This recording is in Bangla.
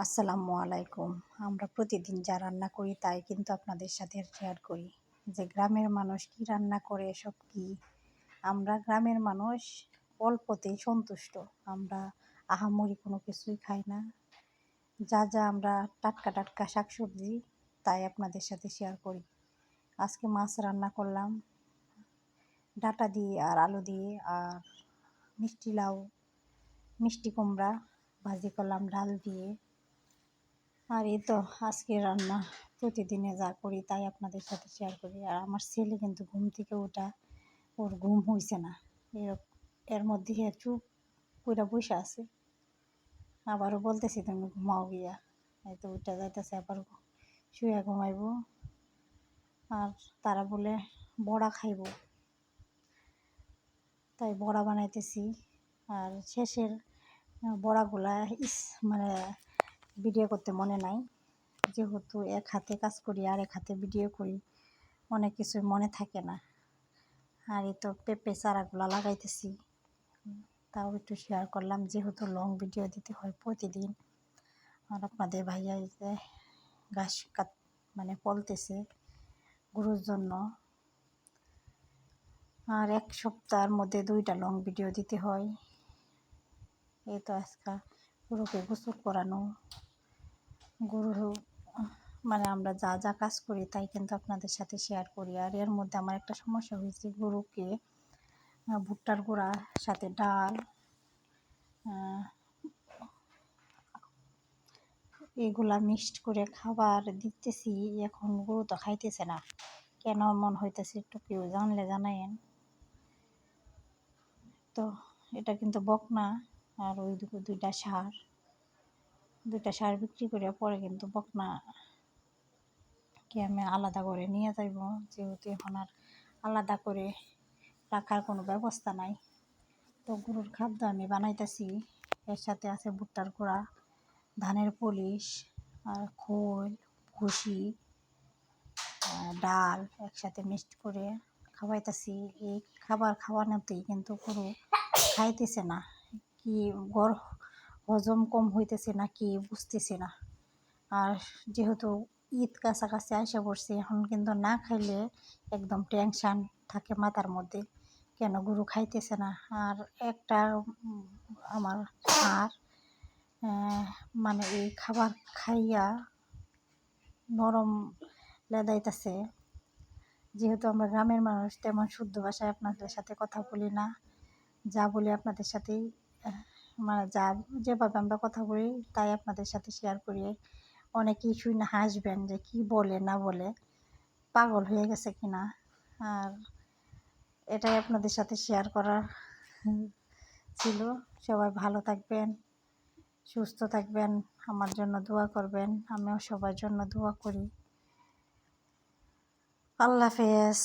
আসসালামু আলাইকুম। আমরা প্রতিদিন যা রান্না করি তাই কিন্তু আপনাদের সাথে শেয়ার করি যে গ্রামের মানুষ কি রান্না করে, এসব কি। আমরা গ্রামের মানুষ অল্পতেই সন্তুষ্ট। আমরা আহামরি কোনো কিছুই খাই না। যা আমরা টাটকা টাটকা শাকসবজি তাই আপনাদের সাথে শেয়ার করি। আজকে মাছ রান্না করলাম ডাঁটা দিয়ে আর আলু দিয়ে, আর মিষ্টি লাউ, মিষ্টি কুমড়া ভাজি করলাম ডাল দিয়ে। আর এই তো আজকে রান্না, প্রতিদিনে যা করি তাই আপনাদের সাথে শেয়ার করি। আর আমার ছেলে কিন্তু ঘুম থেকে ওঠা, ওর ঘুম হয়েছে না, এর মধ্যে চুপ করে বসে আছে। আবারও বলতেছি তুমি ঘুমাও গিয়া, এই তো উঠে যাইতেছে, আবার শুয়ে ঘুমাইব। আর তারা বলে বড়া খাইব, তাই বড়া বানাইতেছি। আর শেষের বড়াগুলা মানে ভিডিও করতে মনে নাই, যেহেতু এক হাতে কাজ করি আর এক হাতে ভিডিও করি, অনেক কিছু মনে থাকে না। আর এই তো পেঁপে চারাগুলা লাগাইতেছি, তাও একটু শেয়ার করলাম, যেহেতু লং ভিডিও দিতে হয় প্রতিদিন। আর আপনাদের ভাইয়া যে ঘাস মানে পলতেছে গরুর জন্য। আর এক সপ্তাহের মধ্যে 2টা লং ভিডিও দিতে হয়। এই তো আজকে গরুকে গোসল করানো, গরু মানে আমরা যা যা কাজ করি তাই কিন্তু আপনাদের সাথে শেয়ার করি। আর এর মধ্যে আমার একটা সমস্যা হয়েছে, গরুকে ভুট্টার গুঁড়ার সাথে ডাল এগুলা মিক্সড করে খাবার দিতেছি। এখন গরু তো খাইতেছে না, কেন মন হইতেছে একটু কেউ জানলে জানায়েন তো। এটা কিন্তু বকনা, আর ওই দুইটা সার বিক্রি করে পরে কিন্তু বকনাকে আমি আলাদা করে নিয়ে যাইব, যেহেতু এখন আর আলাদা করে রাখার কোনো ব্যবস্থা নাই। তো গরুর খাদ্য আমি বানাইতেছি, এর সাথে আছে ভুট্টার গুঁড়া, ধানের পলিশ, আর খোল, ভুসি, ডাল একসাথে মিক্সড করে খাওয়াইতেছি। এই খাবার খাওয়ানোতেই কিন্তু গরু খাইতেছে না, কি হজম কম হইতেছে না কি বুঝতেছি না। আর যেহেতু ঈদ কাছাকাছি আসে পড়ছে, এখন কিন্তু না খাইলে একদম টেনশান থাকে মাথার মধ্যে, কেন গরু খাইতেছে না। আর একটা আমার আর মানে এই খাবার খাইয়া নরম লেদাইতেছে। যেহেতু আমরা গ্রামের মানুষ, তেমন শুদ্ধ ভাষায় আপনাদের সাথে কথা বলি না, যা বলি আপনাদের সাথেই মানে যেভাবে আমরা কথা বলি তাই আপনাদের সাথে শেয়ার করি। অনেকেই শুই না হাসবেন যে কি বলে না বলে, পাগল হয়ে গেছে কিনা। আর এটাই আপনাদের সাথে শেয়ার করার ছিল। সবাই ভালো থাকবেন, সুস্থ থাকবেন, আমার জন্য দোয়া করবেন, আমিও সবার জন্য দোয়া করি। আল্লাহ হাফেজ।